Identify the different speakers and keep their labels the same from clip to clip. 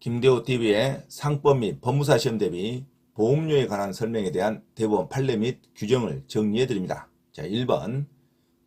Speaker 1: 김대호TV의 상법 및 법무사 시험 대비 보험료에 관한 설명에 대한 대법원 판례 및 규정을 정리해 드립니다. 자, 1번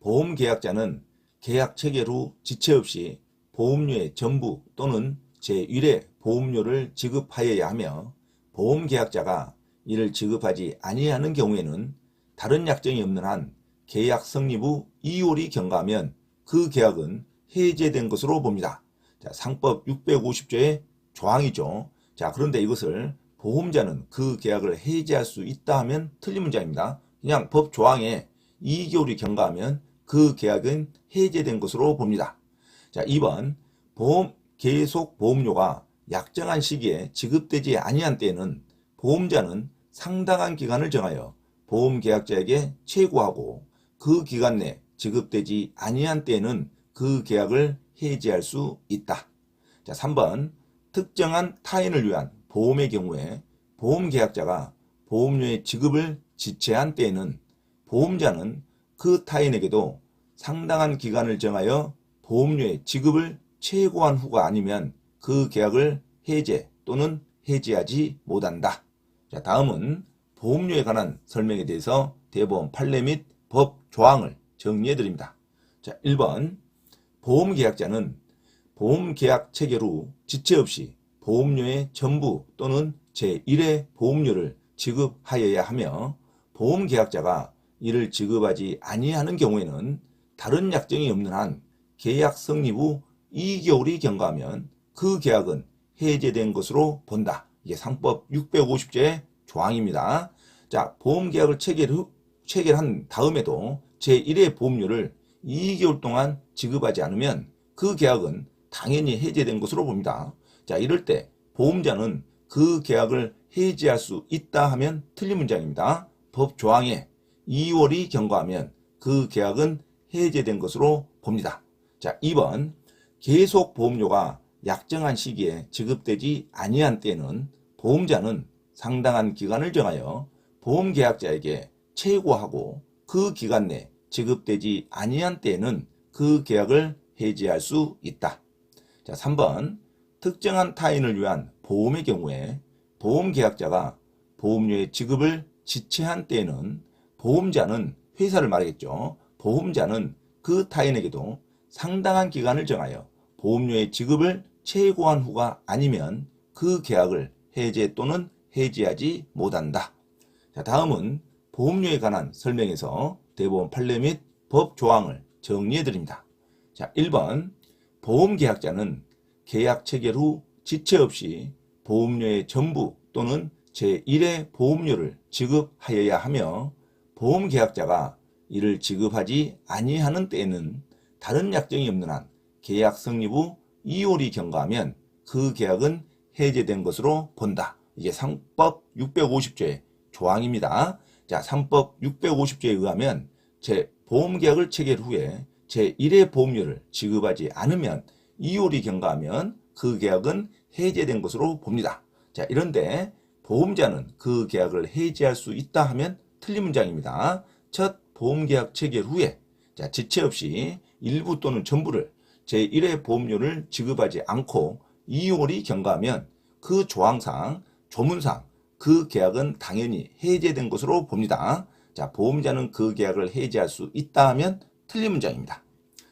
Speaker 1: 보험계약자는 계약 체결 후 지체 없이 보험료의 전부 또는 제1의 보험료를 지급하여야 하며 보험계약자가 이를 지급하지 아니하는 경우에는 다른 약정이 없는 한 계약 성립 후 이율이 경과하면 그 계약은 해제된 것으로 봅니다. 자, 상법 650조의 조항이죠. 자, 그런데 이것을 보험자는 그 계약을 해지할 수 있다 하면 틀린 문장입니다. 그냥 법 조항에 2개월이 경과하면 그 계약은 해제된 것으로 봅니다. 자, 2번 계속 보험료가 약정한 시기에 지급되지 아니한 때에는 보험자는 상당한 기간을 정하여 보험계약자에게 최고하고 그 기간 내 지급되지 아니한 때에는 그 계약을 해지할 수 있다. 자, 3번 특정한 타인을 위한 보험의 경우에 보험계약자가 보험료의 지급을 지체한 때에는 보험자는 그 타인에게도 상당한 기간을 정하여 보험료의 지급을 최고한 후가 아니면 그 계약을 해제 또는 해지하지 못한다. 자, 다음은 보험료에 관한 설명에 대해서 대법원 판례 및 법 조항을 정리해 드립니다. 자, 1번 보험계약자는 보험계약 체결 후 지체 없이 보험료의 전부 또는 제1의 보험료를 지급하여야 하며 보험계약자가 이를 지급하지 아니하는 경우에는 다른 약정이 없는 한 계약 성립 후 2개월이 경과하면 그 계약은 해제된 것으로 본다. 이게 상법 650조의 조항입니다. 자, 보험계약을 체결한 다음에도 제1의 보험료를 2개월 동안 지급하지 않으면 그 계약은 당연히 해제된 것으로 봅니다. 자, 이럴 때 보험자는 그 계약을 해지할 수 있다 하면 틀린 문장입니다. 법 조항에 2월이 경과하면 그 계약은 해제된 것으로 봅니다. 자, 2번 계속 보험료가 약정한 시기에 지급되지 아니한 때에는 보험자는 상당한 기간을 정하여 보험계약자에게 최고하고 그 기간 내 지급되지 아니한 때에는 그 계약을 해지할 수 있다. 자, 3번 특정한 타인을 위한 보험의 경우에 보험계약자가 보험료의 지급을 지체한 때에는 보험자는 회사를 말하겠죠. 보험자는 그 타인에게도 상당한 기간을 정하여 보험료의 지급을 최고한 후가 아니면 그 계약을 해제 또는 해지하지 못한다. 자, 다음은 보험료에 관한 설명에서 대법원 판례 및 법 조항을 정리해 드립니다. 자, 1번 보험계약자는 계약 체결 후 지체 없이 보험료의 전부 또는 제1의 보험료를 지급하여야 하며 보험계약자가 이를 지급하지 아니하는 때에는 다른 약정이 없는 한 계약 성립 후 2월이 경과하면 그 계약은 해제된 것으로 본다. 이게 상법 650조의 조항입니다. 자, 상법 650조에 의하면 보험계약을 체결 후에 제1의 보험료를 지급하지 않으면 2월이 경과하면 그 계약은 해제된 것으로 봅니다. 자, 이런데 보험자는 그 계약을 해지할 수 있다 하면 틀린 문장입니다. 첫 보험계약 체결 후에 지체 없이 일부 또는 전부를 제1의 보험료를 지급하지 않고 2월이 경과하면 그 조항상 조문상 그 계약은 당연히 해제된 것으로 봅니다. 자, 보험자는 그 계약을 해지할 수 있다 하면 틀린 문장입니다.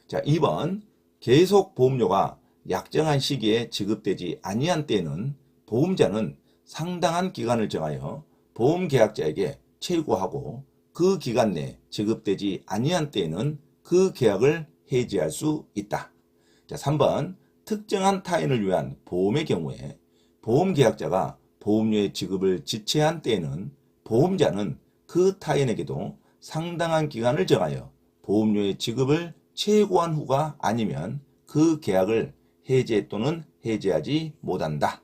Speaker 1: 자, 2번 계속 보험료가 약정한 시기에 지급되지 아니한 때에는 보험자는 상당한 기간을 정하여 보험계약자에게 최고하고 그 기간 내 지급되지 아니한 때에는 그 계약을 해지할 수 있다. 자, 3번 특정한 타인을 위한 보험의 경우에 보험계약자가 보험료의 지급을 지체한 때에는 보험자는 그 타인에게도 상당한 기간을 정하여 보험료의 지급을 최고한 후가 아니면 그 계약을 해제 또는 해제하지 못한다.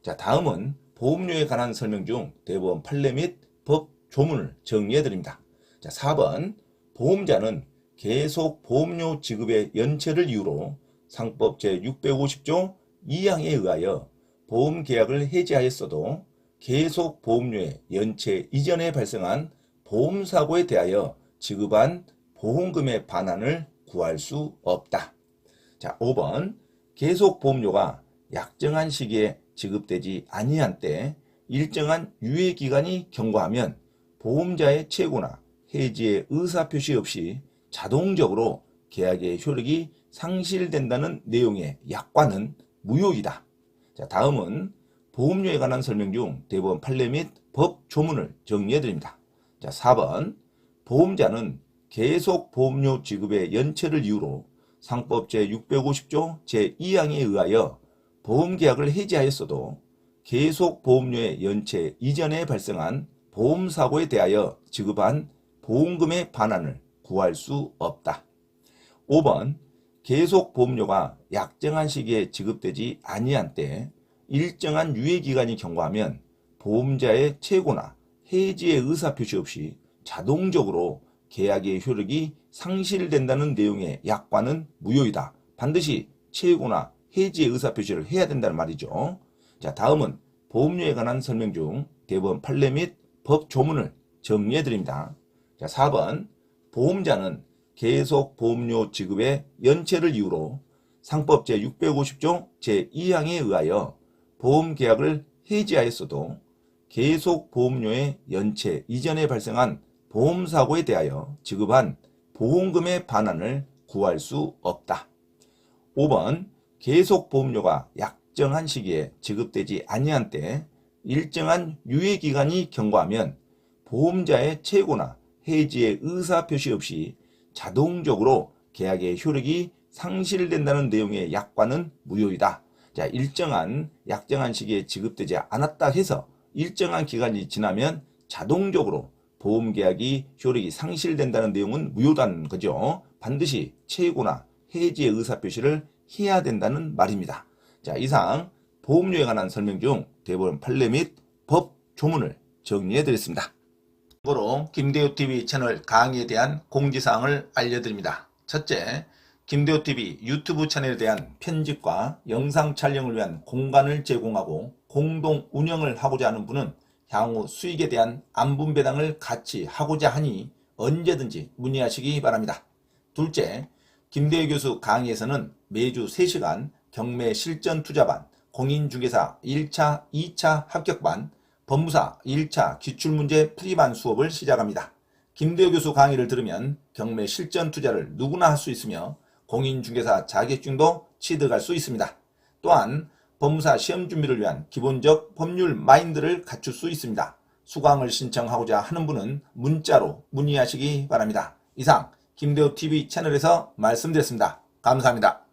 Speaker 1: 자, 다음은 보험료에 관한 설명 중 대법원 판례 및 법 조문을 정리해 드립니다. 자, 4번 보험자는 계속 보험료 지급의 연체를 이유로 상법 제650조 2항에 의하여 보험계약을 해지하였어도 계속 보험료의 연체 이전에 발생한 보험사고에 대하여 지급한 보험금의 반환을 구할 수 없다. 자, 5번 계속 보험료가 약정한 시기에 지급되지 아니한 때 일정한 유예기간이 경과하면 보험자의 최고나 해지의 의사표시 없이 자동적으로 계약의 효력이 상실된다는 내용의 약관은 무효이다. 자, 다음은 보험료에 관한 설명 중 대법원 판례 및 법 조문을 정리해 드립니다. 자, 4번 보험자는 계속 보험료 지급의 연체를 이유로 상법 제650조 제2항에 의하여 보험계약을 해지하였어도 계속 보험료의 연체 이전에 발생한 보험사고에 대하여 지급한 보험금의 반환을 구할 수 없다. 5번 계속 보험료가 약정한 시기에 지급되지 아니한 때 일정한 유예기간이 경과하면 보험자의 최고나 해지의 의사표시 없이 자동적으로 계약의 효력이 상실된다는 내용의 약관은 무효이다. 반드시 최고나 해지의 의사표시를 해야 된다는 말이죠. 자, 다음은 보험료에 관한 설명 중 대법원 판례 및 법 조문을 정리해 드립니다. 자, 4번 보험자는 계속 보험료 지급의 연체를 이유로 상법 제650조 제2항에 의하여 보험계약을 해지하였어도 계속 보험료의 연체 이전에 발생한 보험사고에 대하여 지급한 보험금의 반환을 구할 수 없다. 5번 계속 보험료가 약정한 시기에 지급되지 아니한 때 일정한 유예기간이 경과하면 보험자의 최고나 해지의 의사표시 없이 자동적으로 계약의 효력이 상실된다는 내용의 약관은 무효이다. 자, 일정한 약정한 시기에 지급되지 않았다 해서 일정한 기간이 지나면 자동적으로 보험계약이 효력이 상실된다는 내용은 무효다는 거죠. 반드시 최고나 해지의 의사표시를 해야 된다는 말입니다. 자, 이상 보험료에 관한 설명 중 대법원 판례 및 법 조문을 정리해 드렸습니다. 참고로 김대호TV 채널 강의에 대한 공지사항을 알려드립니다. 첫째, 김대호TV 유튜브 채널에 대한 편집과 영상 촬영을 위한 공간을 제공하고 공동 운영을 하고자 하는 분은 향후 수익에 대한 안분배당을 같이 하고자 하니 언제든지 문의하시기 바랍니다. 둘째, 김대호 교수 강의에서는 매주 3시간 경매 실전 투자반, 공인중개사 1차, 2차 합격반, 법무사 1차 기출문제 풀이반 수업을 시작합니다. 김대호 교수 강의를 들으면 경매 실전 투자를 누구나 할 수 있으며 공인중개사 자격증도 취득할 수 있습니다. 또한 법무사 시험 준비를 위한 기본적 법률 마인드를 갖출 수 있습니다. 수강을 신청하고자 하는 분은 문자로 문의하시기 바랍니다. 이상 김대호TV 채널에서 말씀드렸습니다. 감사합니다.